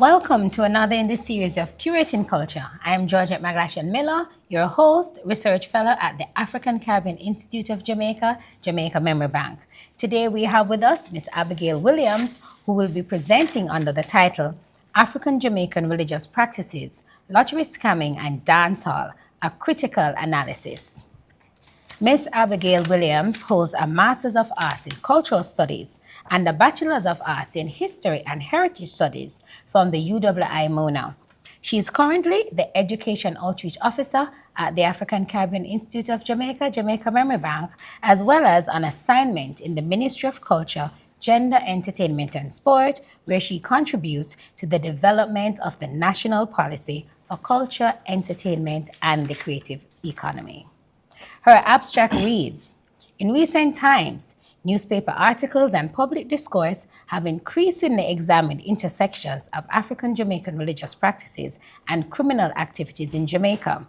Welcome to another in the series of Curating Culture. I am Georgette McGlashen-Miller, your host, research fellow at the African-Caribbean Institute of Jamaica, Jamaica Memory Bank. Today we have with us Ms. Abigail Williams, who will be presenting under the title African-Jamaican Religious Practices, Lottery Scamming and Dancehall, a Critical Analysis. Ms. Abigail Williams holds a Master's of Arts in Cultural Studies and a Bachelor's of Arts in History and Heritage Studies from the UWI Mona. She is currently the Education Outreach Officer at the African-Caribbean Institute of Jamaica, Jamaica Memory Bank, as well as on assignment in the Ministry of Culture, Gender, Entertainment and Sport, where she contributes to the development of the national policy for culture, entertainment, and the creative economy. Her abstract reads, in recent times, newspaper articles and public discourse have increasingly examined intersections of African-Jamaican religious practices and criminal activities in Jamaica.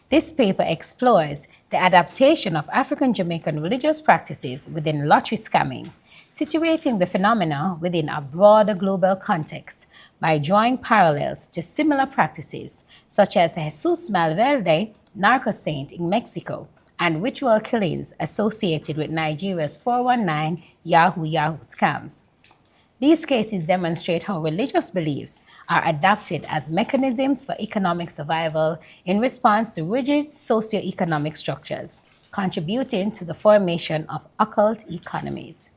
This paper explores the adaptation of African-Jamaican religious practices within lottery scamming, situating the phenomena within a broader global context by drawing parallels to similar practices such as Jesús Malverde, narco-saint in Mexico, and ritual killings associated with Nigeria's 419 Yahoo Yahoo scams. These cases demonstrate how religious beliefs are adopted as mechanisms for economic survival in response to rigid socio-economic structures, contributing to the formation of occult economies.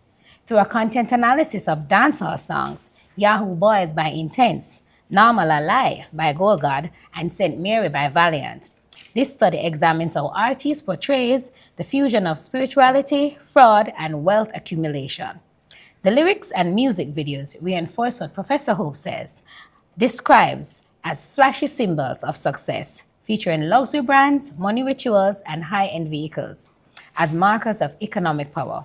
Through a content analysis of dancehall songs, Yahoo Boyz by Intence, Nawmal by Gold God, and St. Mary by Valiant, this study examines how artists portrays the fusion of spirituality, fraud, and wealth accumulation. The lyrics and music videos reinforce what Professor Hope describes as flashy symbols of success, featuring luxury brands, money rituals, and high-end vehicles as markers of economic power.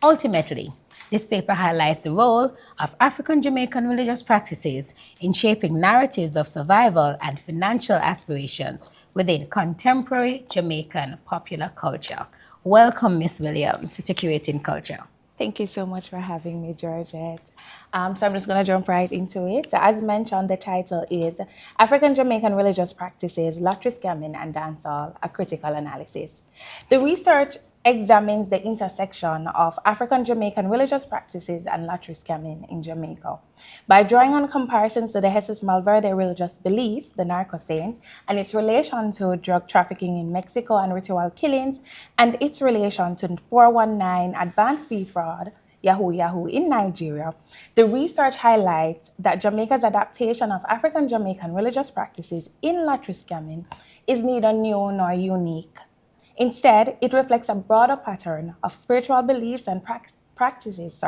Ultimately, this paper highlights the role of African-Jamaican religious practices in shaping narratives of survival and financial aspirations within contemporary Jamaican popular culture. Welcome, Ms. Williams, to Curating Culture. Thank you so much for having me, Georgette. So I'm just going to jump right into it. So as mentioned, the title is African-Jamaican Religious Practices, Lottery Scamming and Dancehall, a Critical Analysis. The research examines the intersection of African-Jamaican religious practices and lottery scamming in Jamaica by drawing on comparisons to the Jesús Malverde religious belief, the narco-saint, and its relation to drug trafficking in Mexico and ritual killings, and its relation to 419 advance fee fraud, Yahoo Yahoo in Nigeria. The research highlights that Jamaica's adaptation of African-Jamaican religious practices in lottery scamming is neither new nor unique. Instead, it reflects a broader pattern of spiritual beliefs and practices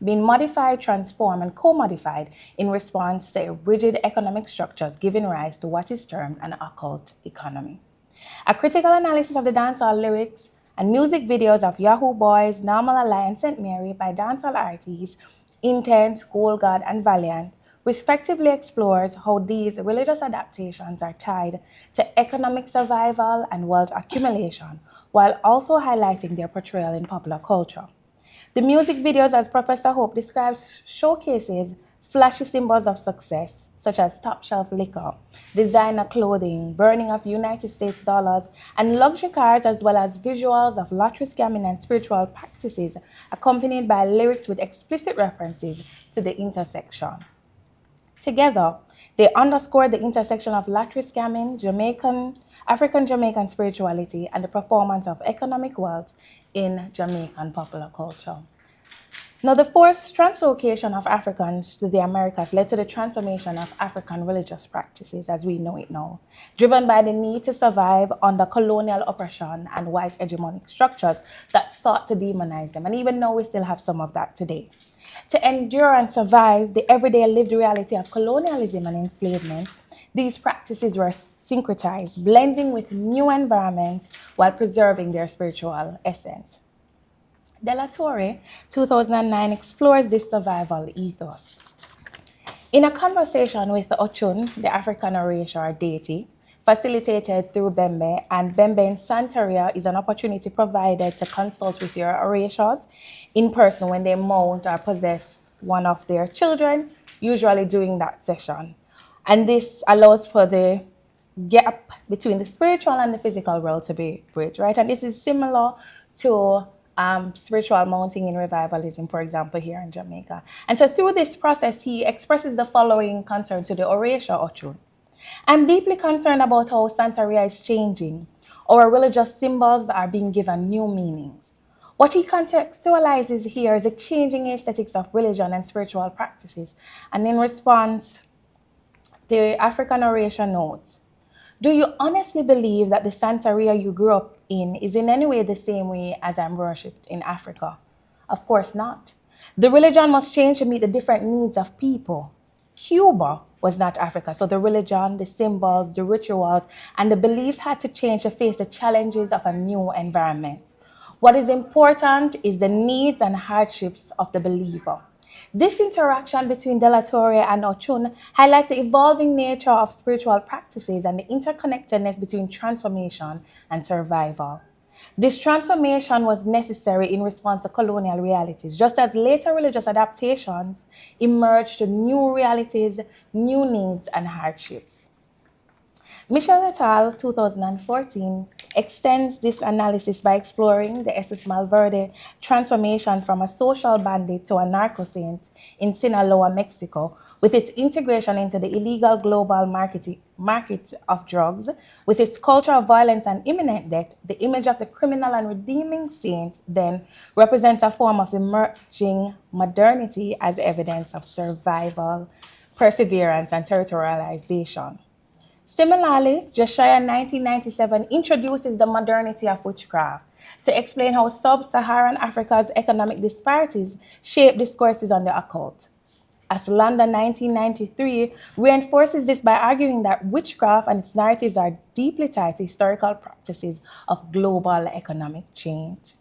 being modified, transformed, and co-modified in response to rigid economic structures giving rise to what is termed an occult economy. A critical analysis of the dancehall lyrics and music videos of Yahoo Boyz, Nawmal and St. Mary by dancehall artists Intence, Gold God, and Valiant respectively explores how these religious adaptations are tied to economic survival and wealth accumulation, while also highlighting their portrayal in popular culture. The music videos, as Professor Hope describes, showcases flashy symbols of success, such as top-shelf liquor, designer clothing, burning of United States dollars, and luxury cars, as well as visuals of lottery scamming and spiritual practices, accompanied by lyrics with explicit references to the intersection. Together, they underscore the intersection of lottery scamming, African-Jamaican spirituality, and the performance of economic wealth in Jamaican popular culture. Now, the forced translocation of Africans to the Americas led to the transformation of African religious practices as we know it now, driven by the need to survive under colonial oppression and white hegemonic structures that sought to demonize them. And even now, we still have some of that today. To endure and survive the everyday lived reality of colonialism and enslavement, these practices were syncretized, blending with new environments while preserving their spiritual essence. De La Torre, 2009, explores this survival ethos. In a conversation with Ochun, the African oration or deity, facilitated through Bembe, and Bembe in Santeria is an opportunity provided to consult with your orators in person when they mount or possess one of their children, usually during that session. And this allows for the gap between the spiritual and the physical world to be bridged, right? And this is similar to spiritual mounting in revivalism, for example, here in Jamaica. And so through this process, he expresses the following concern to the orator Ochun. I'm deeply concerned about how Santeria is changing. Our religious symbols are being given new meanings. What he contextualizes here is the changing aesthetics of religion and spiritual practices. And in response, the African oration notes, do you honestly believe that the Santeria you grew up in is in any way the same way as I'm worshipped in Africa? Of course not. The religion must change to meet the different needs of people. Cuba was not Africa, so the religion, the symbols, the rituals, and the beliefs had to change to face the challenges of a new environment. What is important is the needs and hardships of the believer. This interaction between De La Torre and Ochun highlights the evolving nature of spiritual practices and the interconnectedness between transformation and survival. This transformation was necessary in response to colonial realities, just as later religious adaptations emerged to new realities, new needs, and hardships. Michel et al. 2014 extends this analysis by exploring the Jesús Malverde transformation from a social bandit to a narco-saint in Sinaloa, Mexico, with its integration into the illegal global market of drugs, with its culture of violence and imminent death. The image of the criminal and redeeming saint then represents a form of emerging modernity as evidence of survival, perseverance, and territorialization. Similarly, Josiah 1997 introduces the modernity of witchcraft to explain how sub-Saharan Africa's economic disparities shape discourses on the occult. As London 1993 reinforces this by arguing that witchcraft and its narratives are deeply tied to historical practices of global economic change.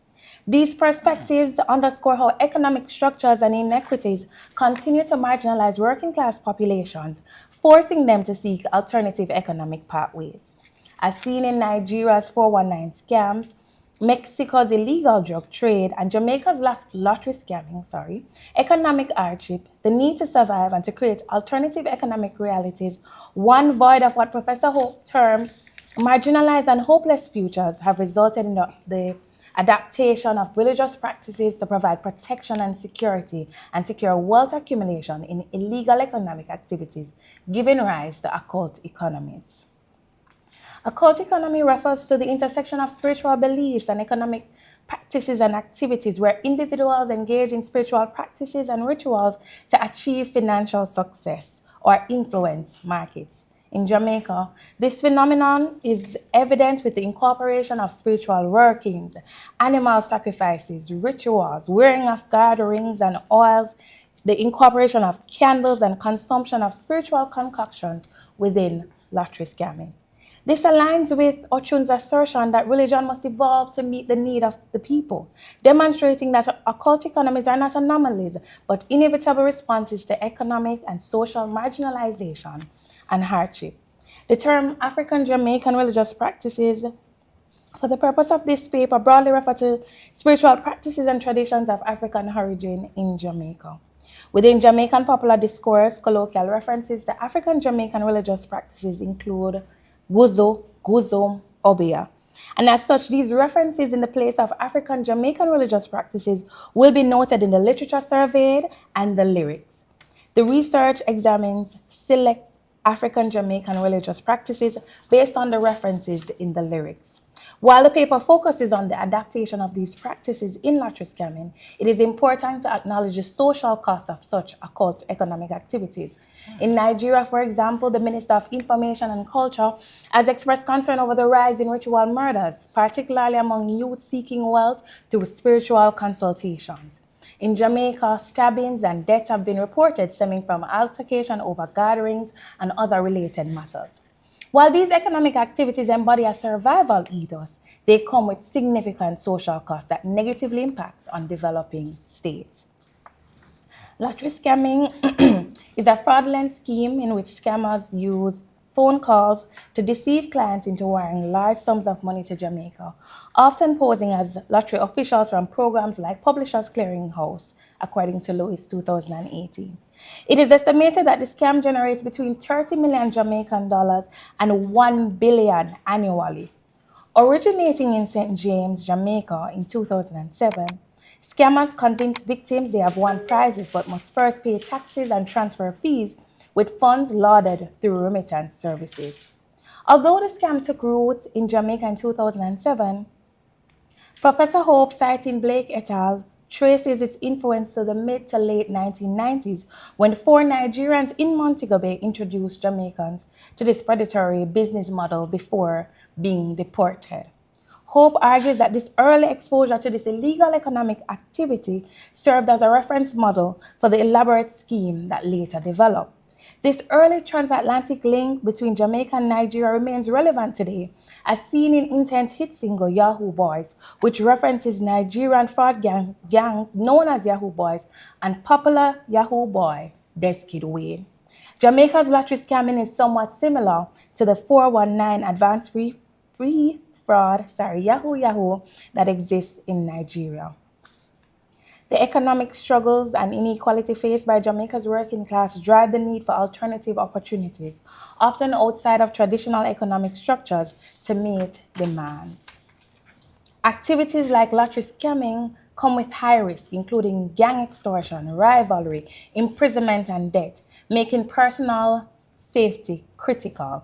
These perspectives underscore how economic structures and inequities continue to marginalize working class populations, forcing them to seek alternative economic pathways. As seen in Nigeria's 419 scams, Mexico's illegal drug trade, and Jamaica's lottery scamming, economic hardship, the need to survive and to create alternative economic realities, one void of what Professor Hope terms marginalized and hopeless futures, have resulted in the adaptation of religious practices to provide protection and security and secure wealth accumulation in illegal economic activities, giving rise to occult economies. Occult economy refers to the intersection of spiritual beliefs and economic practices and activities where individuals engage in spiritual practices and rituals to achieve financial success or influence markets. In Jamaica, this phenomenon is evident with the incorporation of spiritual workings, animal sacrifices, rituals, wearing of god rings and oils, the incorporation of candles, and consumption of spiritual concoctions within lottery scamming. This aligns with Ochun's assertion that religion must evolve to meet the need of the people, demonstrating that occult economies are not anomalies, but inevitable responses to economic and social marginalization and hardship. The term African-Jamaican religious practices, for the purpose of this paper, broadly refer to spiritual practices and traditions of African origin in Jamaica. Within Jamaican popular discourse, colloquial references to African-Jamaican religious practices include Guzo, Guzum, Obia. And as such, these references in the place of African-Jamaican religious practices will be noted in the literature surveyed and the lyrics. The research examines select African-Jamaican religious practices based on the references in the lyrics. While the paper focuses on the adaptation of these practices in lottery scamming, it is important to acknowledge the social cost of such occult economic activities. In Nigeria, for example, the Minister of Information and Culture has expressed concern over the rise in ritual murders, particularly among youth seeking wealth through spiritual consultations. In Jamaica, stabbings and deaths have been reported stemming from altercation over gatherings and other related matters. While these economic activities embody a survival ethos, they come with significant social costs that negatively impact on developing states. Lottery scamming is a fraudulent scheme in which scammers use phone calls to deceive clients into wiring large sums of money to Jamaica, often posing as lottery officials from programs like Publishers Clearinghouse, according to Lewis 2018. It is estimated that the scam generates between 30 million Jamaican dollars and 1 billion annually. Originating in St. James, Jamaica in 2007, scammers convince victims they have won prizes but must first pay taxes and transfer fees with funds laundered through remittance services. Although the scam took root in Jamaica in 2007, Professor Hope, citing Blake et al., traces its influence to the mid to late 1990s when 4 Nigerians in Montego Bay introduced Jamaicans to this predatory business model before being deported. Hope argues that this early exposure to this illegal economic activity served as a reference model for the elaborate scheme that later developed. This early transatlantic link between Jamaica and Nigeria remains relevant today, as seen in Intence hit single Yahoo Boyz, which references Nigerian fraud gangs known as Yahoo Boyz and popular Yahoo boy, Deskid Wayne. Jamaica's lottery scamming is somewhat similar to the 419 advanced free fraud, Yahoo Yahoo, that exists in Nigeria. The economic struggles and inequality faced by Jamaica's working class drive the need for alternative opportunities, often outside of traditional economic structures, to meet demands. Activities like lottery scamming come with high risk, including gang extortion, rivalry, imprisonment, and debt, making personal safety critical.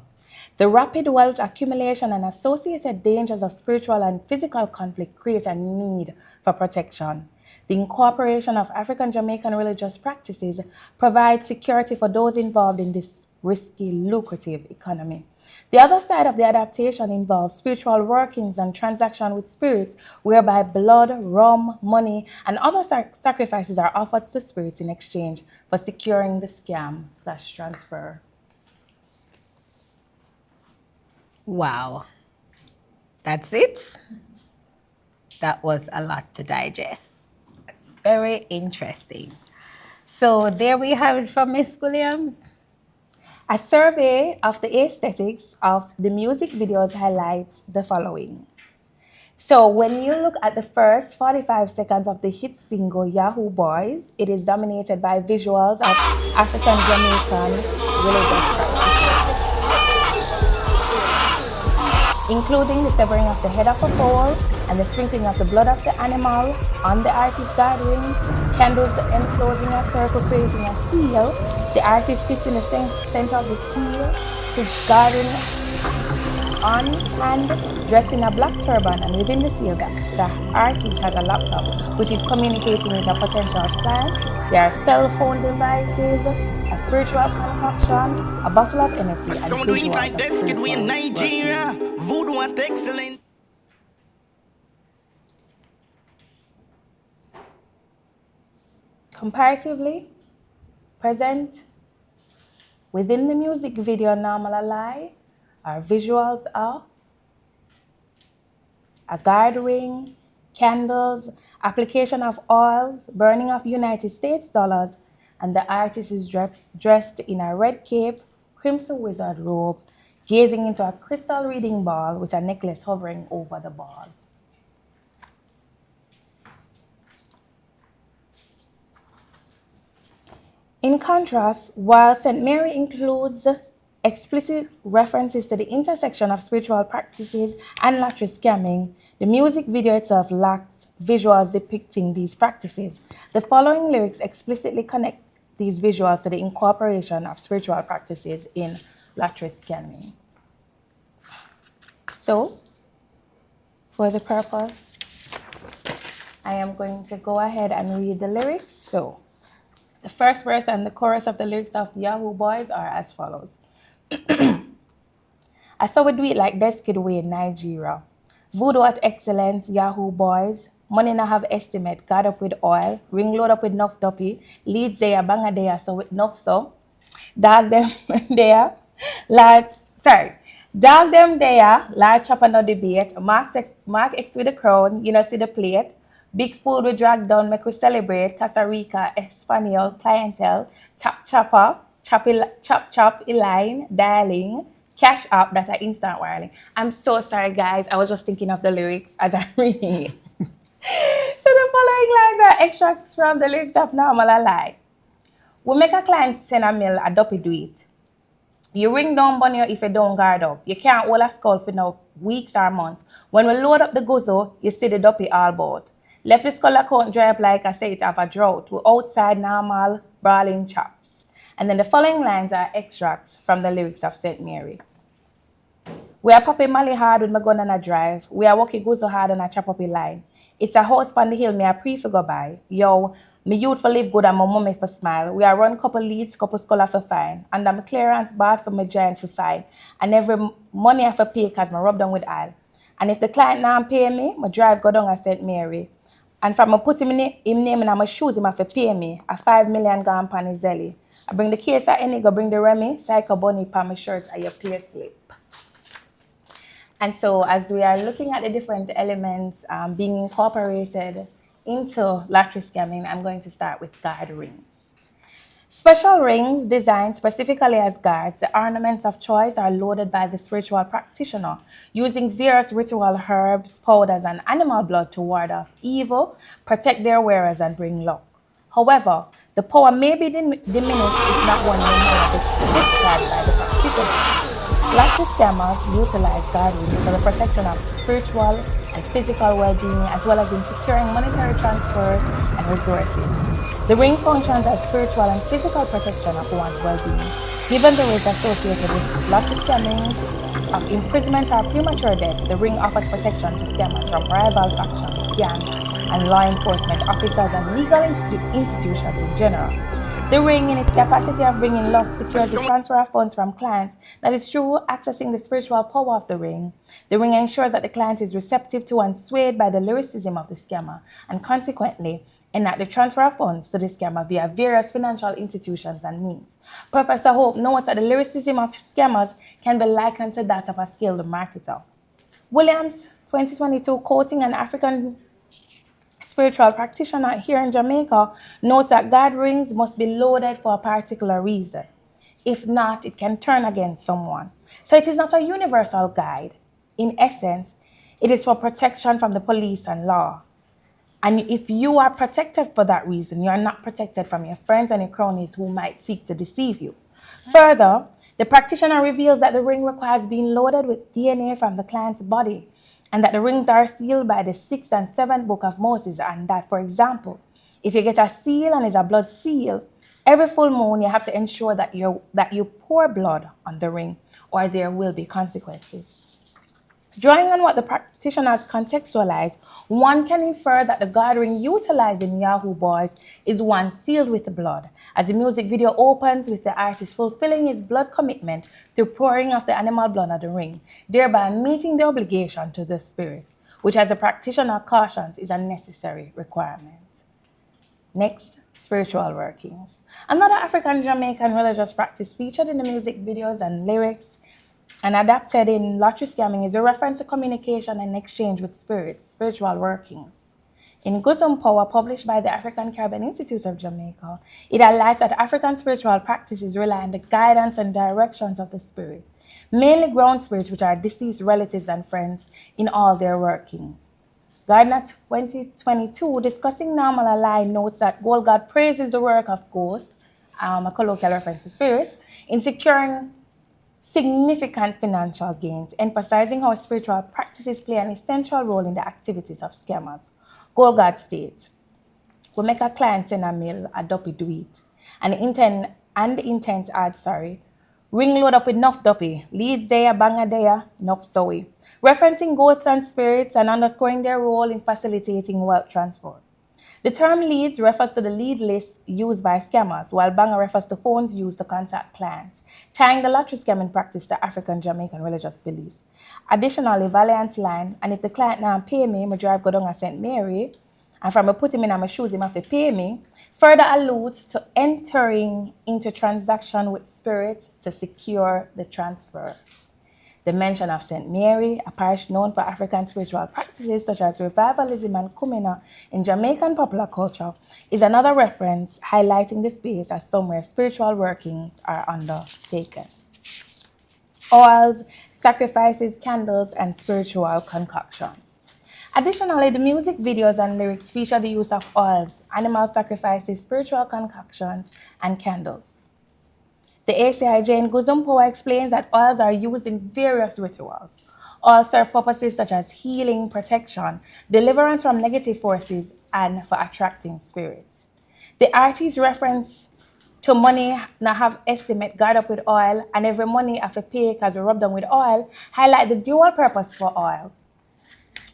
The rapid wealth accumulation and associated dangers of spiritual and physical conflict create a need for protection. The incorporation of African-Jamaican religious practices provides security for those involved in this risky, lucrative economy. The other side of the adaptation involves spiritual workings and transaction with spirits, whereby blood, rum, money, and other sacrifices are offered to spirits in exchange for securing the scam/transfer. Wow. That's it? That was a lot to digest. It's very interesting. So there we have it from Miss Williams. A survey of the aesthetics of the music videos highlights the following. So when you look at the first 45 seconds of the hit single Yahoo Boyz, it is dominated by visuals of African-Jamaican religious practices, including the severing of the head of a foal and the sprinkling of the blood of the animal on the artist's gathering, candles enclosing a circle creating a seal. The artist sits in the center of the seal, his garden on hand, dressed in a black turban, and within the seal, the artist has a laptop, which is communicating with a potential client. There are cell phone devices, a spiritual concoction, a bottle of Hennessy, and visuals of spiritual Nigeria, voodoo at excellence. Comparatively, present within the music video Nawmal Lie are visuals of a guard ring, candles, application of oils, burning of United States dollars, and the artist is dressed in a red cape, crimson wizard robe, gazing into a crystal reading ball with a necklace hovering over the ball. In contrast, while St. Mary includes explicit references to the intersection of spiritual practices and lottery scamming, the music video itself lacks visuals depicting these practices. The following lyrics explicitly connect these visuals to the incorporation of spiritual practices in lottery scamming. So, for the purpose, I am going to go ahead and read the lyrics. So, the first verse and the chorus of the lyrics of Yahoo Boyz are as follows. I saw we do it like Deskid Wayne, Nigeria. Voodoo at excellence, Yahoo Boyz. Money na have estimate, guard up with oil. Ring load up with enough duppy. Leads there, banger there, so with enough so. Dog them there. Dog them there. Large chop and no debate. Mark X with the crown, you know, see the plate. Big food we drag down, make we celebrate. Costa Rica, Espanol, clientele, chop, line, dialing, cash up, that's an instant wiring. I'm so sorry, guys. I was just thinking of the lyrics as I'm reading it. So the following lines are extracts from the lyrics of Nawmal Lie. We make a client send a mill, a dopey do it. You ring down bunny if you don't guard up. You can't hold a skull for no weeks or months. When we load up the guzo, you see the dopey all bout. Left the skull account dry up like I say it have a drought. We outside normal brawling chops. And then the following lines are extracts from the lyrics of St. Mary. We are popping Molly hard with my gun and a drive. We are walking guzo hard and a chop up a line. It's a house on the hill, me a pre-figure by. Yo, me youth for live good and my mommy for smile. We are run couple leads, couple scholar for fine. And I'm clearance bad for my giant for fine. And every money I for pay cause my rub down with aisle. And if the client now pay me, my drive go down at St. Mary. And from I put him name in my shoes, him have to pay me. A 5 million gone pan his zelly. I bring the case at any go bring the Remy, psycho bunny pan my shirt and your pay slip. And so as we are looking at the different elements being incorporated into lottery scamming, I'm going to start with guard rings. Special rings designed specifically as guards, the ornaments of choice are loaded by the spiritual practitioner using various ritual herbs, powders, and animal blood to ward off evil, protect their wearers, and bring luck. However, the power may be diminished if not one manner described by the practitioner. Lottery scammers utilize guard rings for the protection of spiritual and physical well-being, as well as in securing monetary transfers and resources. The ring functions as spiritual and physical protection of one's well-being. Given the risks associated with lottery scamming of imprisonment or premature death, the ring offers protection to scammers from rival factions, gangs, and law enforcement officers and legal institutions in general. The ring, in its capacity of bringing luck, secures the transfer of funds from clients. That is through accessing the spiritual power of the ring. The ring ensures that the client is receptive to and swayed by the lyricism of the scammer, and consequently, enact the transfer of funds to the scammer via various financial institutions and means. Professor Hope notes that the lyricism of scammers can be likened to that of a skilled marketer. Williams, 2022, quoting an African spiritual practitioner here in Jamaica, notes that guard rings must be loaded for a particular reason. If not, it can turn against someone. So it is not a universal guide. In essence, it is for protection from the police and law. And if you are protected for that reason, you are not protected from your friends and your cronies who might seek to deceive you. Further, the practitioner reveals that the ring requires being loaded with DNA from the client's body, and that the rings are sealed by the 6th and 7th book of Moses, and that, for example, if you get a seal and it's a blood seal, every full moon you have to ensure that you pour blood on the ring, or there will be consequences. Drawing on what the practitioners contextualize, one can infer that the guard ring utilized in Yahoo Boyz is one sealed with blood, as the music video opens with the artist fulfilling his blood commitment through pouring of the animal blood on the ring, thereby meeting the obligation to the spirit, which, as the practitioner cautions, is a necessary requirement. Next, spiritual workings. Another African-Jamaican religious practice featured in the music videos and lyrics and adapted in lottery scamming is a reference to communication and exchange with spirits, spiritual workings. In Guzum Power, published by the African-Caribbean Institute of Jamaica, it highlights that African spiritual practices rely on the guidance and directions of the spirit, mainly ground spirits, which are deceased relatives and friends, in all their workings. Gardner 2022, discussing Nawmal line, notes that Gold God praises the work of ghosts, a colloquial reference to spirits, in securing significant financial gains, emphasizing how spiritual practices play an essential role in the activities of scammers. Gold God states, we make a client send a mail, a dopey do it, and the Intence adds, ring load up with enough dopey, leads there, banger there, enough soy, referencing ghosts and spirits and underscoring their role in facilitating wealth transfer. The term leads refers to the lead list used by scammers, while banger refers to phones used to contact clients, tying the lottery scamming practice to African-Jamaican religious beliefs. Additionally, Valiant's line, and if the client now pay me, my drive go down to St. Mary, and from I put him in my shoes, him have to pay me, further alludes to entering into transaction with spirit to secure the transfer. The mention of St. Mary, a parish known for African spiritual practices such as revivalism and kumina in Jamaican popular culture, is another reference highlighting the space as somewhere spiritual workings are undertaken. Oils, sacrifices, candles, and spiritual concoctions. Additionally, the music videos and lyrics feature the use of oils, animal sacrifices, spiritual concoctions, and candles. The ACIJ in Guzumpoa explains that oils are used in various rituals. Oils serve purposes such as healing, protection, deliverance from negative forces, and for attracting spirits. The artist reference to money now have estimate guard up with oil, and every money have a pay because we rub them with oil, highlight the dual purpose for oil.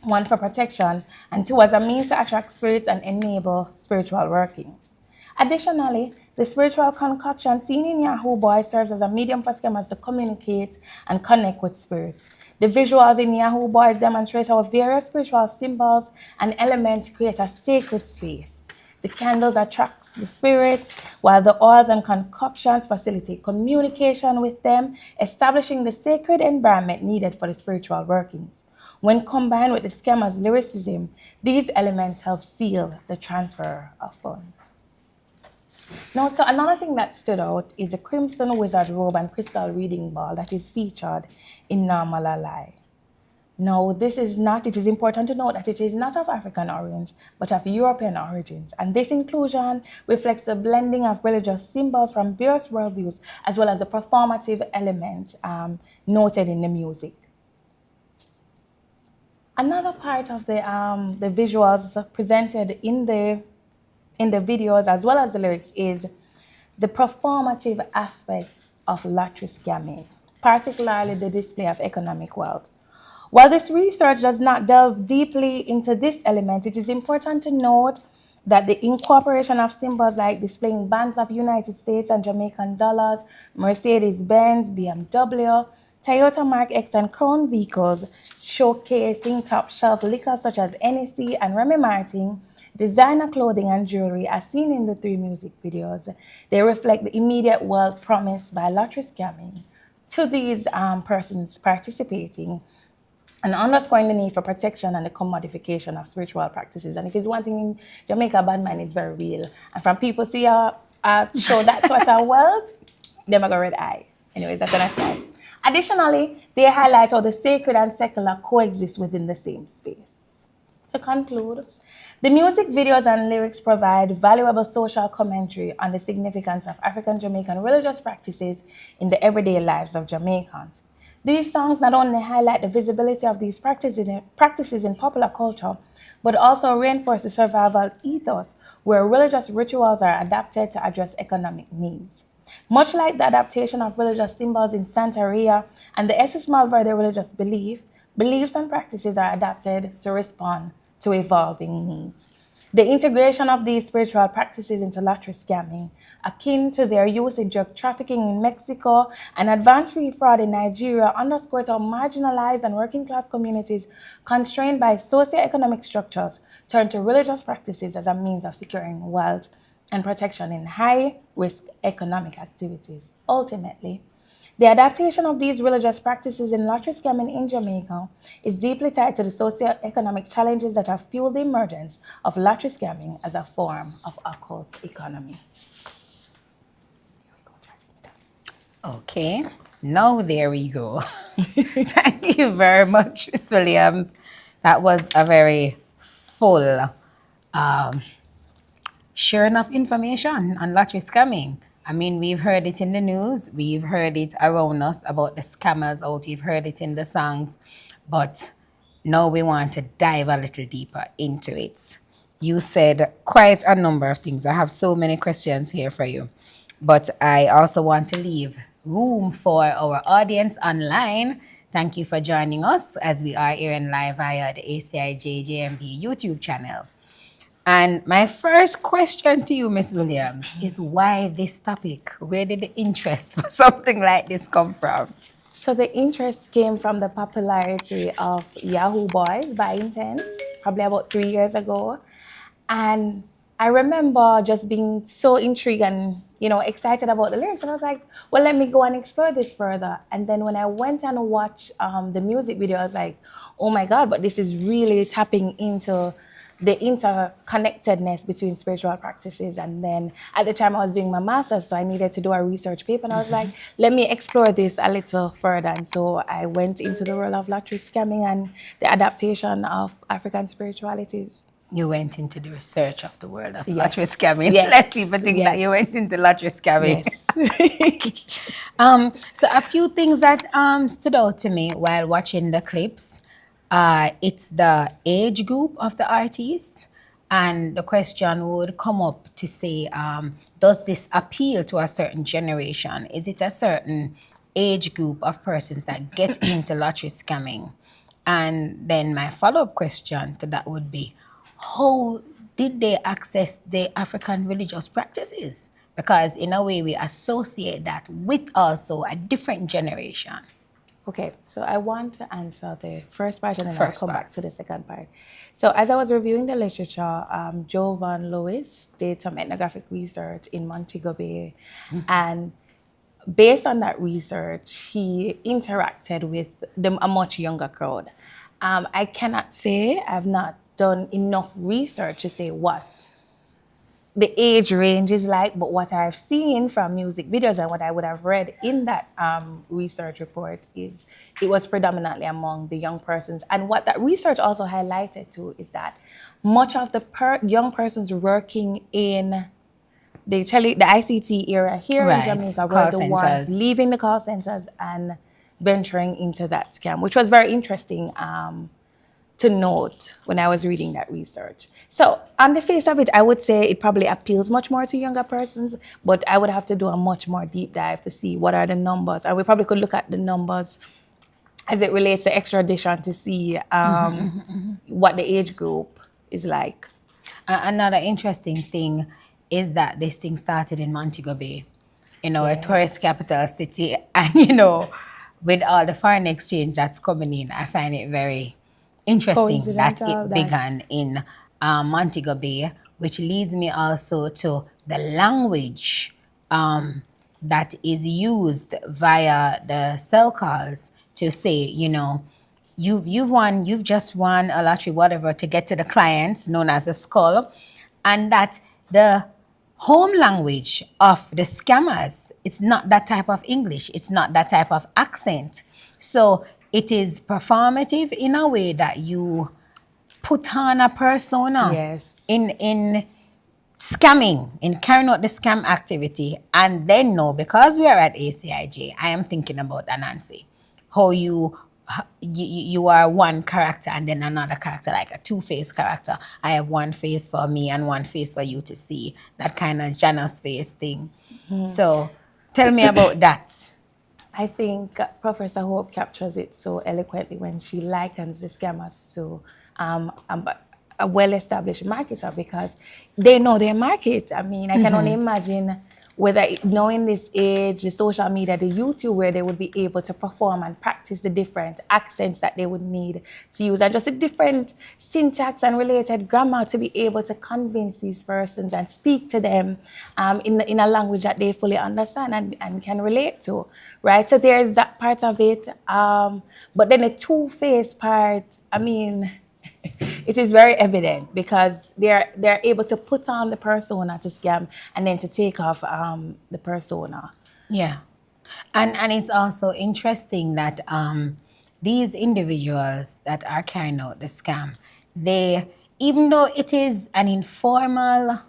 One for protection, and two as a means to attract spirits and enable spiritual workings. Additionally, the spiritual concoction seen in Yahoo Boyz serves as a medium for scammers to communicate and connect with spirits. The visuals in Yahoo Boyz demonstrate how various spiritual symbols and elements create a sacred space. The candles attract the spirits, while the oils and concoctions facilitate communication with them, establishing the sacred environment needed for the spiritual workings. When combined with the scammer's lyricism, these elements help seal the transfer of funds. Now, so another thing that stood out is the crimson wizard robe and crystal reading ball that is featured in Nawmal. Now, it is important to note that it is not of African origin, but of European origins. And this inclusion reflects the blending of religious symbols from various worldviews, as well as the performative element noted in the music. Another part of the visuals presented in the videos as well as the lyrics is the performative aspect of lottery scamming, particularly the display of economic wealth. While this research does not delve deeply into this element, it is important to note that the incorporation of symbols like displaying bands of United States and Jamaican dollars, Mercedes-Benz, BMW, Toyota Mark X and Crown vehicles, showcasing top-shelf liquor such as NSC and Remy Martin, designer clothing and jewelry as seen in the three music videos. They reflect the immediate wealth promised by lottery scamming to these persons participating, and underscoring the need for protection and the commodification of spiritual practices. And if it's one thing in Jamaica, bad mind is very real. And from people see a show that sort of wealth, them a go red eye. Anyways, that's an aside. Additionally, they highlight how the sacred and secular coexist within the same space. To conclude, the music videos and lyrics provide valuable social commentary on the significance of African-Jamaican religious practices in the everyday lives of Jamaicans. These songs not only highlight the visibility of these practices in popular culture, but also reinforce the survival ethos where religious rituals are adapted to address economic needs. Much like the adaptation of religious symbols in Santeria and the Jesús Malverde religious beliefs and practices are adapted to respond to evolving needs. The integration of these spiritual practices into lottery scamming, akin to their use in drug trafficking in Mexico and advanced free fraud in Nigeria, underscores how marginalized and working-class communities constrained by socio-economic structures turn to religious practices as a means of securing wealth and protection in high-risk economic activities. Ultimately, the adaptation of these religious practices in lottery scamming in Jamaica is deeply tied to the socio-economic challenges that have fueled the emergence of lottery scamming as a form of occult economy. Okay, now there we go. Thank you very much, Ms. Williams. That was a very full sharing of information on lottery scamming. I mean, we've heard it in the news, we've heard it around us about the scammers out, we've heard it in the songs, but now we want to dive a little deeper into it. You said quite a number of things. I have so many questions here for you, but I also want to leave room for our audience online. Thank you for joining us as we are airing live via the ACIJ JMB YouTube channel. And my first question to you, Ms. Williams, is why this topic? Where did the interest for something like this come from? So the interest came from the popularity of Yahoo Boyz by Intence, probably about 3 years ago. And I remember just being so intrigued and, excited about the lyrics. And I was like, well, let me go and explore this further. And then when I went and watched the music video, I was like, oh my God, but this is really tapping into the interconnectedness between spiritual practices. And then at the time I was doing my master's, so I needed to do a research paper. And I was like, let me explore this a little further. And so I went into the role of lottery scamming and the adaptation of African spiritualities. You went into the research of the world of Yes. lottery scamming. Yes. Less people think that Yes. you went into lottery scamming. Yes. So a few things that stood out to me while watching the clips. It's the age group of the artists, and the question would come up to say, does this appeal to a certain generation? Is it a certain age group of persons that get into lottery scamming? And then my follow-up question to that would be, how did they access the African religious practices? Because in a way we associate that with also a different generation. Okay, so I want to answer the first part and then First I'll come part. back to the second part. So as I was reviewing the literature, Jovan Lewis did some ethnographic research in Montego Bay. And based on that research, he interacted with a much younger crowd. I cannot say, I've not done enough research to say what the age range is like, but what I've seen from music videos and what I would have read in that research report is it was predominantly among the young persons. And what that research also highlighted too is that much of the young persons working in the ICT era here Right, in Jamaica call were the ones centers. leaving the call centers and venturing into that scam, which was very interesting to note when I was reading that research. So on the face of it, I would say it probably appeals much more to younger persons, but I would have to do a much more deep dive to see what are the numbers. And we probably could look at the numbers as it relates to extradition to see what the age group is like. Another interesting thing is that this thing started in Montego Bay, a tourist capital city. And, with all the foreign exchange that's coming in, I find it very interesting that Coincidental it that- began in Montego Bay, which leads me also to the language that is used via the cell calls to say, you've just won a lottery, whatever, to get to the client, known as a skull, and that the home language of the scammers, it's not that type of English, it's not that type of accent. So it is performative in a way that you put on a persona Yes. in scamming, in carrying out the scam activity. And then because we are at ACIJ, I am thinking about Anansi, how you are one character and then another character, like a two-faced character. I have one face for me and one face for you to see, that kind of Janus face thing. So tell me about that. I think Professor Hope captures it so eloquently when she likens the scammers to a well-established marketer, because they know their market. I mean, I can only imagine whether knowing this age, the social media, the YouTube, where they would be able to perform and practice the different accents that they would need to use, and just the different syntax and related grammar to be able to convince these persons and speak to them in a language that they fully understand and can relate to, right? So there's that part of it. But then the two-faced part, I mean, it is very evident because they're able to put on the persona to scam and then to take off the persona. Yeah. And it's also interesting that these individuals that are carrying out the scam, they, even though it is an informal,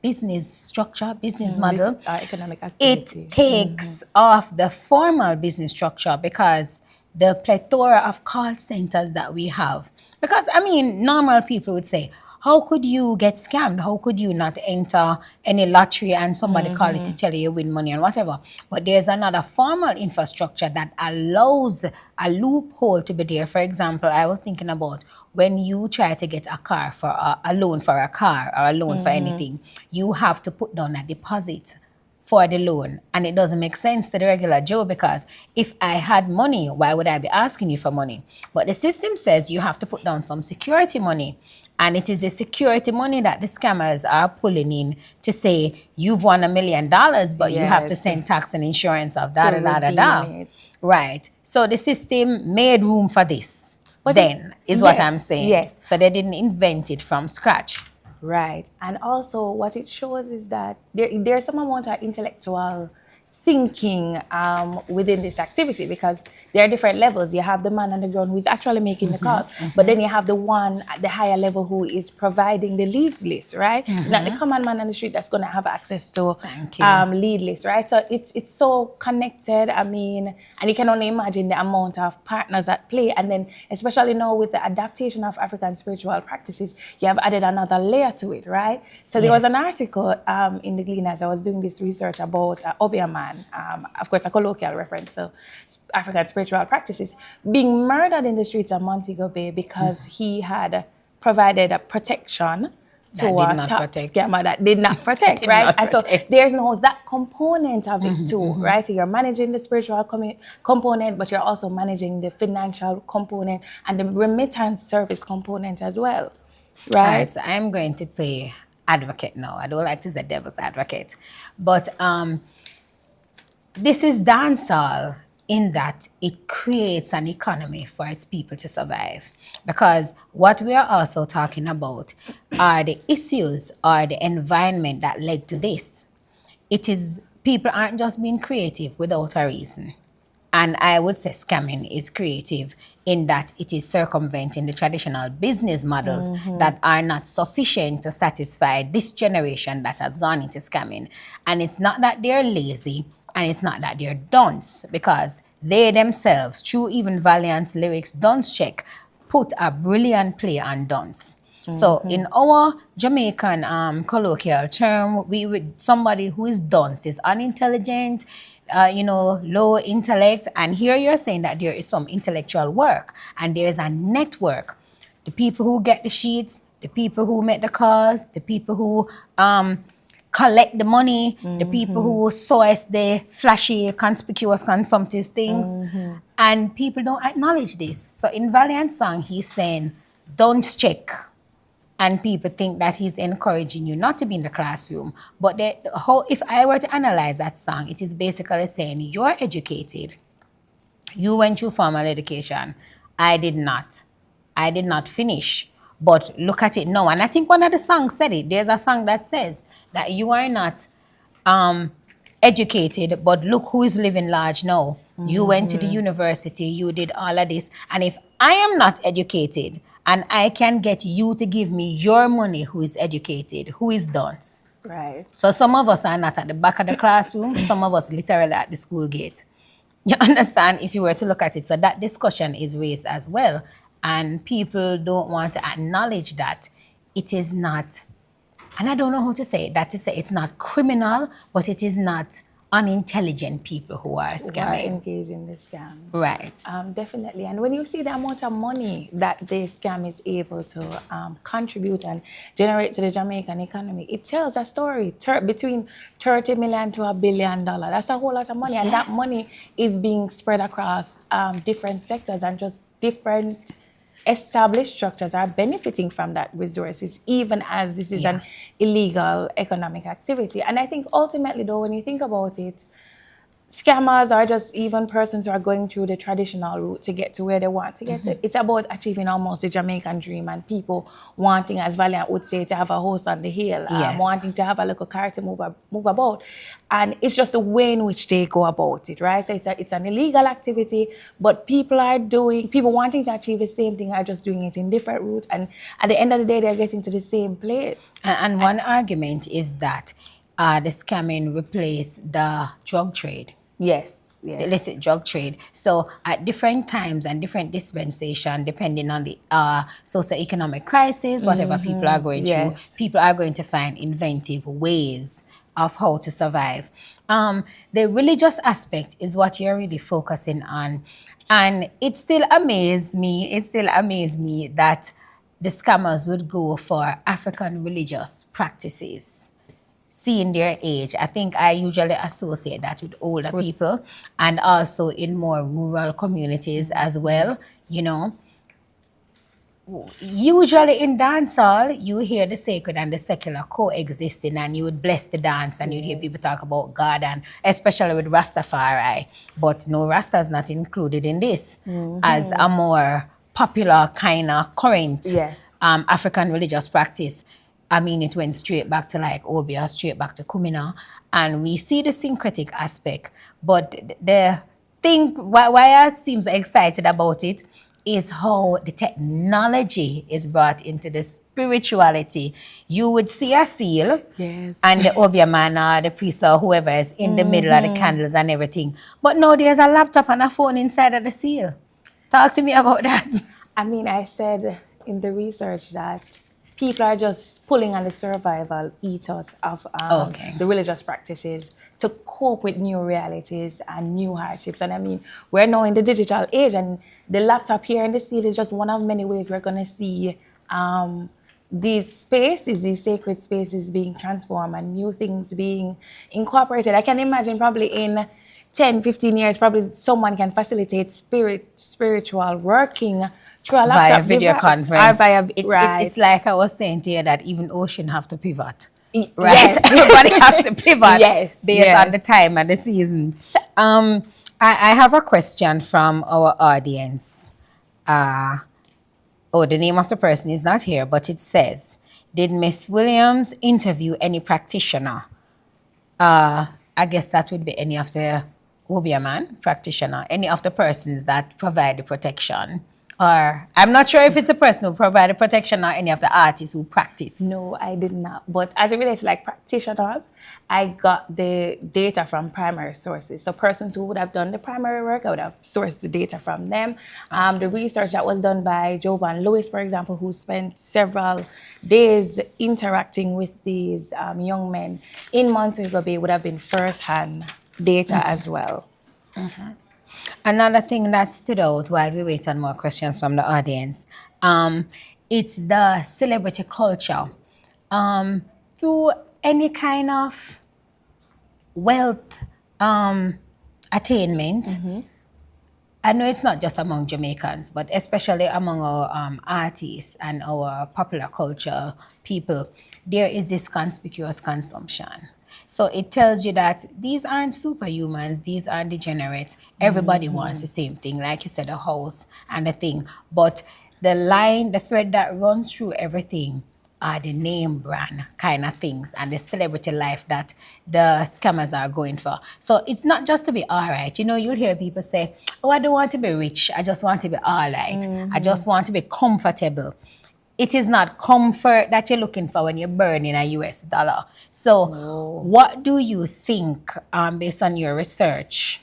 business structure, business model, Economic activity. it takes off the formal business structure because the plethora of call centers that we have. Because, I mean, normal people would say, how could you get scammed? How could you not enter any lottery and somebody call it to tell you win money and whatever? But there's another formal infrastructure that allows a loophole to be there. For example, I was thinking about when you try to get a car for a loan for a car or a loan for anything, you have to put down a deposit for the loan. And it doesn't make sense to the regular Joe, because if I had money, why would I be asking you for money? But the system says you have to put down some security money. And it is the security money that the scammers are pulling in to say, you've won $1 million, but you have to Yes. send tax and insurance of To redeem it. Right. So the system made room for this. then, is what I'm yes, saying. yes. So they didn't invent it from scratch. Right. And also what it shows is that there's some amount of intellectual thinking within this activity, because there are different levels. You have the man on the ground who is actually making the calls, but then you have the one at the higher level who is providing the leads list, right? It's not the common man on the street that's going to have access to lead list, right? So it's so connected. I mean, and you can only imagine the amount of partners at play. And then especially now with the adaptation of African spiritual practices, you have added another layer to it, right? So there was an article in the Gleaner as I was doing this research about Obia Man, of course, a colloquial reference to African spiritual practices, being murdered in the streets of Montego Bay because he had provided a protection to a top scammer that did not protect, right? And so there's no that component of it too, right? So you're managing the spiritual component, but you're also managing the financial component and the remittance service component as well, right? All right, so I'm going to play advocate now. I don't like to say devil's advocate, but this is dancehall in that it creates an economy for its people to survive. Because what we are also talking about are the issues or the environment that led to this. It is, people aren't just being creative without a reason. And I would say scamming is creative in that it is circumventing the traditional business models that are not sufficient to satisfy this generation that has gone into scamming. And it's not that they're lazy, and it's not that they're dunce, because they themselves, through even Valiant's lyrics, Dunce Check, put a brilliant play on dunce. So in our Jamaican colloquial term, we would somebody who is dunce is unintelligent, low intellect. And here you're saying that there is some intellectual work and there's a network. The people who get the sheets, the people who make the calls, the people who collect the money, the people who source the flashy, conspicuous, consumptive things. And people don't acknowledge this. So in Valiant's song, he's saying, don't check. And people think that he's encouraging you not to be in the classroom. But if I were to analyze that song, it is basically saying, you're educated. You went through formal education. I did not. I did not finish. But look at it now. And I think one of the songs said it. There's a song that says that you are not educated, but look who is living large now. You went to the university, you did all of this. And if I am not educated and I can get you to give me your money who is educated, who is dunce? Right. So some of us are not at the back of the classroom, some of us literally at the school gate. You understand, if you were to look at it? So that discussion is raised as well. And people don't want to acknowledge that it is not, and I don't know how to say it, that to say it's not criminal, but it is not unintelligent people who are scamming. Who are engaged in the scam. Right. Definitely. And when you see the amount of money that the scam is able to contribute and generate to the Jamaican economy, it tells a story between 30 million to $1 billion. That's a whole lot of money. Yes. And that money is being spread across different sectors, and just different established structures are benefiting from that resources, even as this is an illegal economic activity. And I think ultimately, though, when you think about it, scammers are just even persons who are going through the traditional route to get to where they want to get to. It's about achieving almost the Jamaican dream, and people wanting, as Valiant would say, to have a house on the hill, wanting to have a little car to move about. And it's just the way in which they go about it, right? So it's an illegal activity, but people wanting to achieve the same thing are just doing it in different routes. And at the end of the day, they're getting to the same place. And one argument is that the scamming replaced the drug trade. Yes. The illicit drug trade. So at different times and different dispensation, depending on the socio-economic crisis, whatever people are going through, people are going to find inventive ways of how to survive. The religious aspect is what you're really focusing on. And it still amazed me that the scammers would go for African religious practices. Seeing their age, I think I usually associate that with older people, and also in more rural communities as well. You know, usually in dancehall, you hear the sacred and the secular coexisting, and you would bless the dance, and you'd hear people talk about God, and especially with Rastafari. But no, Rasta is not included in this as a more popular kind of current Yes. African religious practice. I mean, it went straight back to like Obia, straight back to Kumina, and we see the syncretic aspect. But the thing, why I seem so excited about it is how the technology is brought into the spirituality. You would see a seal, Yes. and the Obia man or the priest or whoever is in the middle of the candles and everything. But now there's a laptop and a phone inside of the seal. Talk to me about that. I mean, I said in the research that people are just pulling on the survival ethos of the religious practices to cope with new realities and new hardships. And I mean, we're now in the digital age, and the laptop here in the seal is just one of many ways we're going to see these spaces, these sacred spaces being transformed and new things being incorporated. I can imagine probably in 10, 15 years, probably someone can facilitate spiritual working through a laptop. Via video conference. Right. It's like I was saying to you that even ocean have to pivot. Right? Yes. Everybody have to pivot based Yes. on the time and the season. I have a question from our audience. The name of the person is not here, but it says, did Miss Williams interview any practitioner? I guess that would be any of the Obia man practitioner, any of the persons that provide the protection. Or I'm not sure if it's a person who provide the protection or any of the artists who practice. No, I did not. But as it relates to like practitioners, I got the data from primary sources. So persons who would have done the primary work, I would have sourced the data from them. The research that was done by Jovan Lewis, for example, who spent several days interacting with these young men in Montego Bay, would have been first-hand data as well. Another thing that stood out while we wait on more questions from the audience, it's the celebrity culture. Through any kind of wealth attainment, I know it's not just among Jamaicans, but especially among our artists and our popular culture people, there is this conspicuous consumption. So it tells you that these aren't superhumans, these are degenerates. Everybody wants the same thing, like you said, a house and a thing. But the line, the thread that runs through everything are the name brand kind of things and the celebrity life that the scammers are going for. So it's not just to be all right. You know, you'll hear people say, oh, I don't want to be rich. I just want to be all right. I just want to be comfortable. It is not comfort that you're looking for when you're burning a US dollar. So what do you think, based on your research,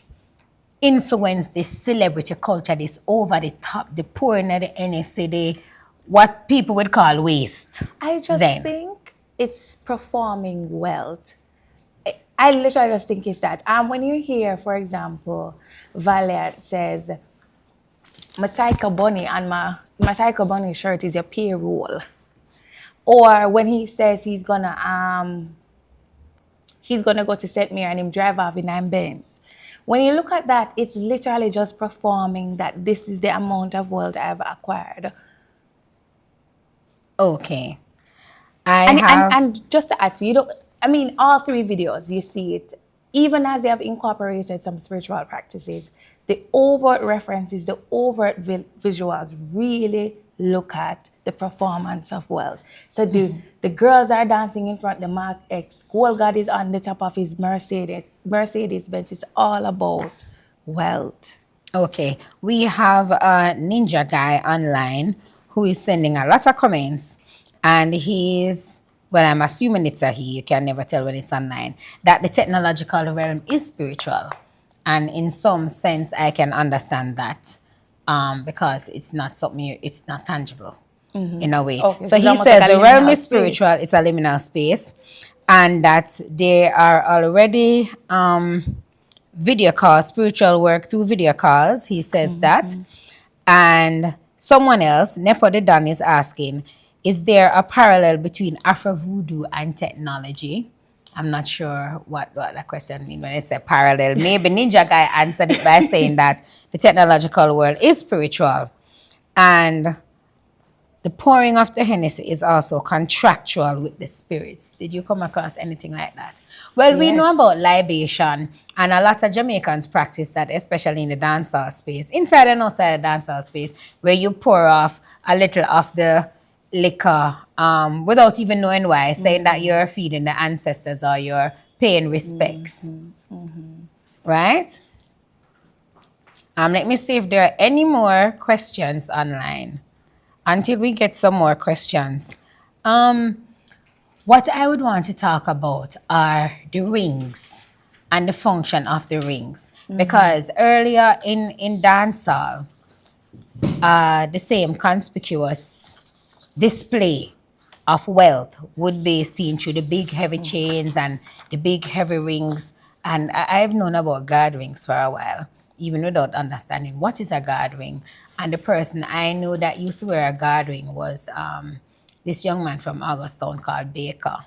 influence this celebrity culture, this over the top, the pouring of the NSA, what people would call waste? I just think it's performing wealth. I literally just think it's that. When you hear, for example, Valiant says, my Psycho Bunny and my Psycho Bunny shirt is your payroll. Or when he says he's gonna go to St. Mary and him drive off in 9 Benz. When you look at that, it's literally just performing that this is the amount of wealth I've acquired. Okay. And just to add to you, I mean, all 3 videos, you see it. Even as they have incorporated some spiritual practices, the overt references, the overt visuals really look at the performance of wealth. So the girls are dancing in front of the Mark X. Gold God is on the top of his Mercedes Benz. It's all about wealth. Okay. We have a ninja guy online who is sending a lot of comments, and he's, well, I'm assuming it's a he, you can never tell when it's online, that the technological realm is spiritual. And in some sense, I can understand that because it's not something, it's not tangible in a way. Okay, so he says the realm is spiritual, it's a liminal space, and that there are already video calls, spiritual work through video calls. He says that. And someone else, Nepo the Don, is asking, is there a parallel between Afro-Voodoo and technology? I'm not sure what that question means when it's a parallel. Maybe Ninja Guy answered it by saying that the technological world is spiritual. And the pouring of the Hennessy is also contractual with the spirits. Did you come across anything like that? Well, we know about libation And a lot of Jamaicans practice that, especially in the dancehall space, inside and outside the dancehall space, where you pour off a little of the liquor without even knowing why, saying that you're feeding the ancestors or you're paying respects. Right? Let me see if there are any more questions online until we get some more questions. What I would want to talk about are the rings and the function of the rings. Because earlier in dancehall, the same conspicuous display of wealth would be seen through the big heavy chains and the big heavy rings. And I've known about guard rings for a while, even without understanding what is a guard ring. And the person I knew that used to wear a guard ring was this young man from Augustown called Baker.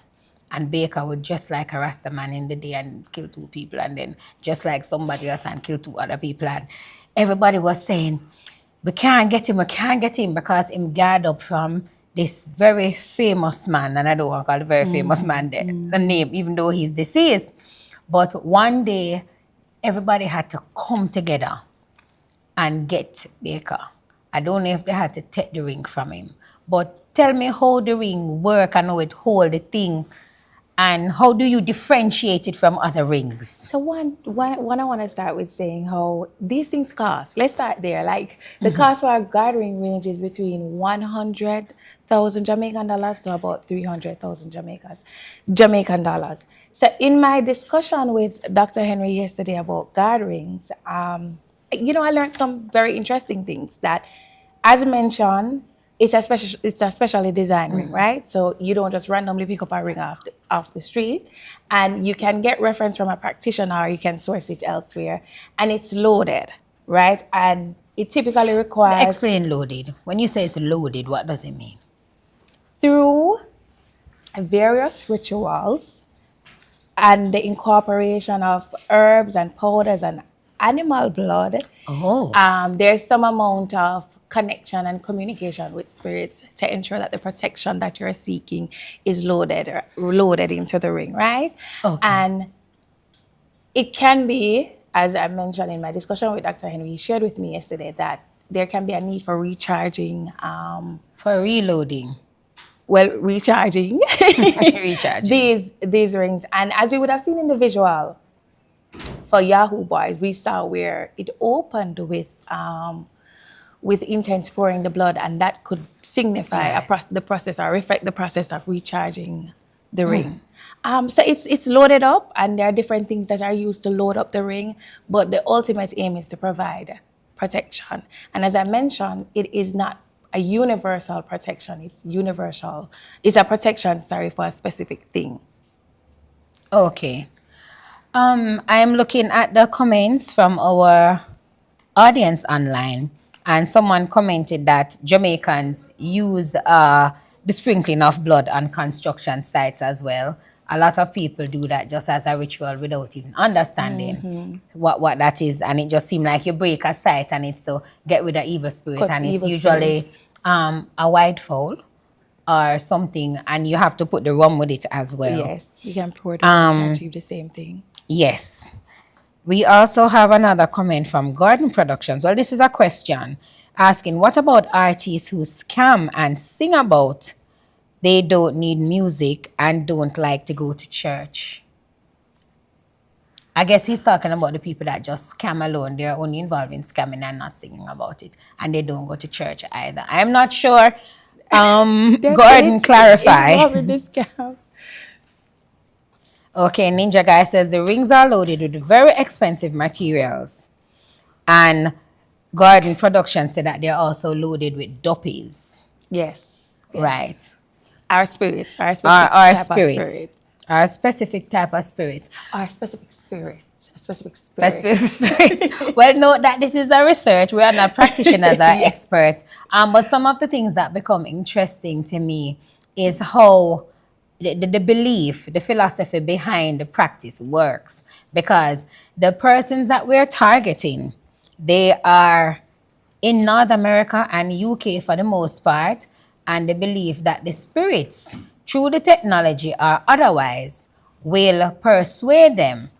And Baker would just like harass the man in the day and kill 2 people, and then just like somebody else and kill 2 other people. And everybody was saying, we can't get him because him guard up from this very famous man, and I don't want to call the very famous man the name, even though he's deceased. But one day, everybody had to come together and get Baker. I don't know if they had to take the ring from him, but tell me how the ring work and how it hold the thing, and how do you differentiate it from other rings? So one I want to start with saying how these things cost. Let's start there. Like the cost for a gathering ranges between 100,000 Jamaican dollars to about 300,000 Jamaican dollars. So in my discussion with Dr. Henry yesterday about gatherings, I learned some very interesting things that, as mentioned, it's a specially designed ring, right? So you don't just randomly pick up a ring off the street, and you can get reference from a practitioner, or you can source it elsewhere, and it's loaded, right? And it typically requires... Explain loaded. When you say it's loaded, what does it mean? Through various rituals and the incorporation of herbs and powders and animal blood, there's some amount of connection and communication with spirits to ensure that the protection that you're seeking is loaded into the ring, right? Okay. And it can be, as I mentioned in my discussion with Dr. Henry, he shared with me yesterday that there can be a need for recharging. For reloading. Well, recharging. Recharging. These rings. And as you would have seen in the visual, for Yahoo Boyz, we saw where it opened with Intence pouring the blood, and that could signify the process or reflect the process of recharging the ring. So it's loaded up, and there are different things that are used to load up the ring, but the ultimate aim is to provide protection. And as I mentioned, it is not a universal protection. It's universal. It's a protection, for a specific thing. Okay. I am looking at the comments from our audience online, and someone commented that Jamaicans use the sprinkling of blood on construction sites as well. A lot of people do that just as a ritual without even understanding what that is, and it just seems like you break a site and it's to get rid of evil spirit, and it's usually a white fowl or something, and you have to put the rum with it as well. Yes, you can pour it on to achieve the same thing. Yes. We also have another comment from Garden Productions. Well, this is a question asking, what about artists who scam and sing about they don't need music and don't like to go to church? I guess he's talking about the people that just scam alone. They're only involved in scamming and not singing about it, and they don't go to church either. I'm not sure. Gordon, clarify. Okay, Ninja Guy says the rings are loaded with very expensive materials. And Garden Productions said that they're also loaded with doppies. Yes. Right. Our spirits. Our specific type of spirit. Our specific spirit. A specific spirit. Well, note that this is a research. We are not practitioners or experts. But some of the things that become interesting to me is how the belief, the philosophy behind the practice works. Because the persons that we're targeting, they are in North America and UK for the most part, and they believe that the spirits, through the technology or otherwise, will persuade them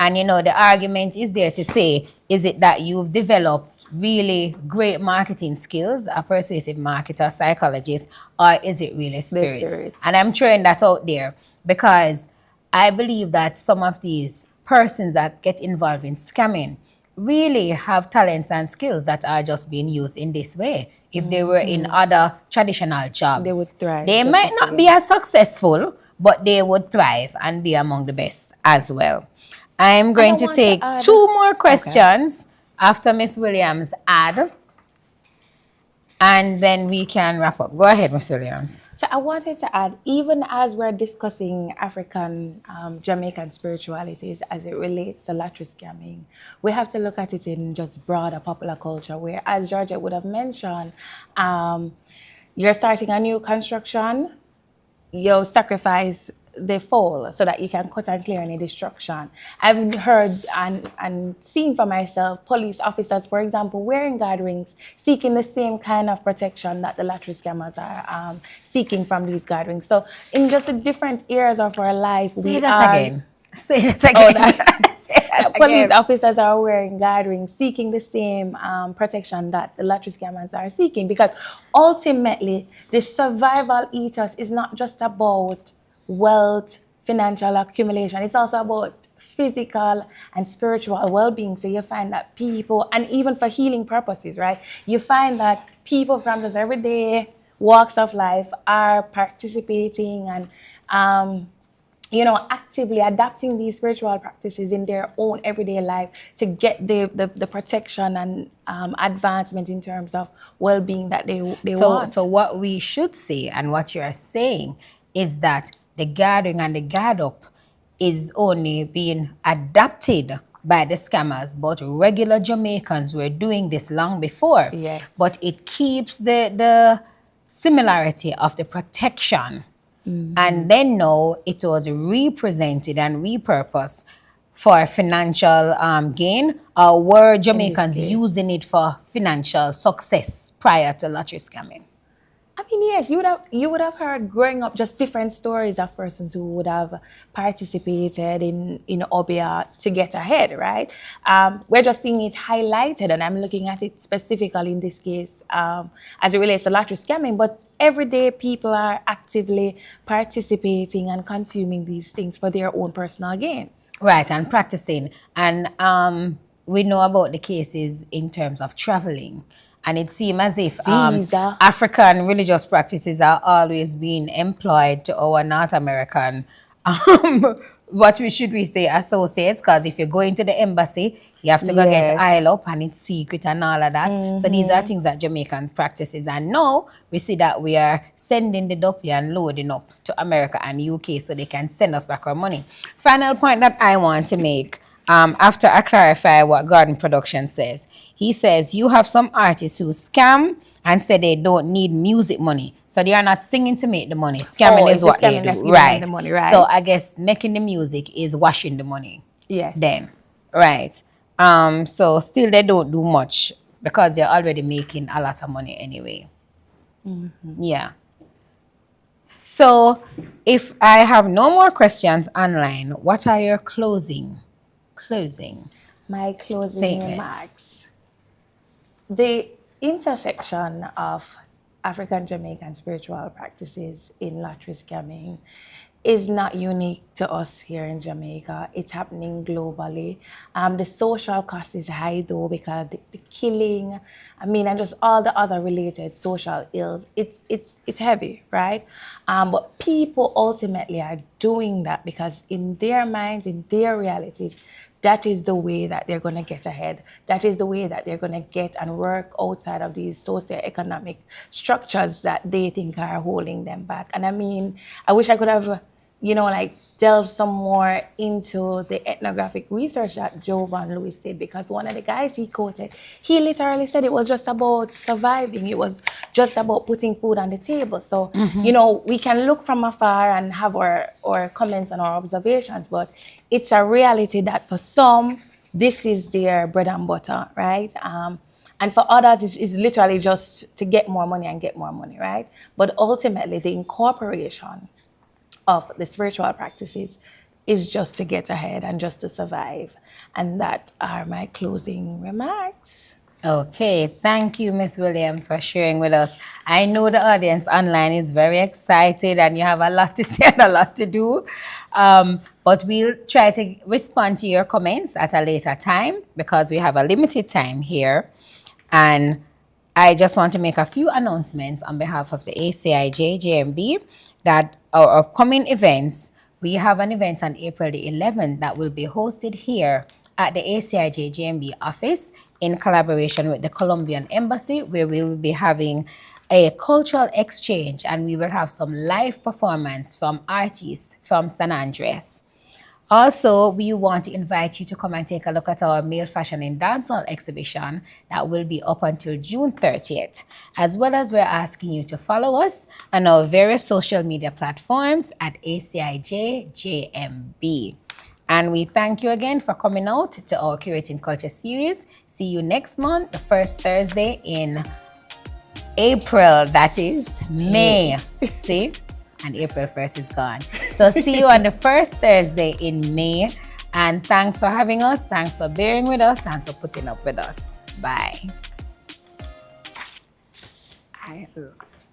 And you know, the argument is there to say, is it that you've developed really great marketing skills, a persuasive marketer, psychologist, or is it really spirits? And I'm throwing that out there because I believe that some of these persons that get involved in scamming really have talents and skills that are just being used in this way. If they were in other traditional jobs, they would thrive. They might not be as successful, but they would thrive and be among the best as well. I'm going to take 2 more questions after Miss Williams add, and then we can wrap up. Go ahead, Miss Williams. So I wanted to add, even as we're discussing African Jamaican spiritualities as it relates to lottery scamming, we have to look at it in just broader popular culture, where, as Georgette would have mentioned, you're starting a new construction, you sacrifice the fall so that you can cut and clear any destruction. I've heard and seen for myself police officers, for example, wearing guard rings, seeking the same kind of protection that the lottery scammers are seeking from these guard rings. So in just the different areas of our life, Say that again. Police officers are wearing guard rings, seeking the same protection that the lottery scammers are seeking, because ultimately the survival ethos is not just about wealth, financial accumulation. It's also about physical and spiritual well-being. So you find that people, and even for healing purposes, right? You find that people from just everyday walks of life are participating and actively adapting these spiritual practices in their own everyday life to get the protection and advancement in terms of well-being that they want. So what we should say, and what you're saying, is that the gathering and the guard up is only being adapted by the scammers, but regular Jamaicans were doing this long before. Yes. But it keeps the similarity of the protection. And then now it was represented and repurposed for financial gain, or were Jamaicans using it for financial success prior to lottery scamming? I mean, yes, you would have heard growing up just different stories of persons who would have participated in Obia to get ahead, right? We're just seeing it highlighted, and I'm looking at it specifically in this case as it relates to lottery scamming, but everyday people are actively participating and consuming these things for their own personal gains. Right, and practicing. And we know about the cases in terms of traveling. And it seems as if African religious practices are always being employed to our North American, what we say, associates, because if you're going to the embassy, you have to go get oil up and it's secret and all of that. So these are things that Jamaican practices. And now we see that we are sending the dopey and loading up to America and UK so they can send us back our money. Final point that I want to make, after I clarify what Garden Production says. He says, you have some artists who scam and say they don't need music money. So they are not singing to make the money. Scamming is what they do. Right. The money, right. So I guess making the music is washing the money. Yes. Then. Right. So still they don't do much because they're already making a lot of money anyway. Yeah. So if I have no more questions online, what are your closing? My closing remarks. The intersection of African-Jamaican spiritual practices in lottery scamming is not unique to us here in Jamaica. It's happening globally. The social cost is high though, because the killing, and just all the other related social ills, it's heavy, right? But people ultimately are doing that because in their minds, in their realities, that is the way that they're going to get ahead. That is the way that they're going to get and work outside of these socio-economic structures that they think are holding them back. And I wish I could have, delved some more into the ethnographic research that Jovan Lewis did, because one of the guys he quoted, he literally said it was just about surviving. It was just about putting food on the table. So, we can look from afar and have our comments and our observations, but it's a reality that for some, this is their bread and butter, right? And for others, it's literally just to get more money and get more money, right? But ultimately, the incorporation of the spiritual practices is just to get ahead and just to survive. And that are my closing remarks. Okay, thank you, Miss Williams, for sharing with us. I know the audience online is very excited and you have a lot to say and a lot to do. But we'll try to respond to your comments at a later time because we have a limited time here. And I just want to make a few announcements on behalf of the ACIJ JMB that our upcoming events, we have an event on April the 11th that will be hosted here at the ACIJ JMB office in collaboration with the Colombian Embassy, where we will be having a cultural exchange and we will have some live performance from artists from San Andres. Also, we want to invite you to come and take a look at our Male Fashion in Dancehall exhibition that will be up until June 30th, as well as we're asking you to follow us on our various social media platforms at ACIJ JMB. And we thank you again for coming out to our Curating Culture series. See you next month, the first Thursday in April, that is May. See? And April 1st is gone. So see you on the first Thursday in May. And thanks for having us. Thanks for bearing with us. Thanks for putting up with us. Bye. I love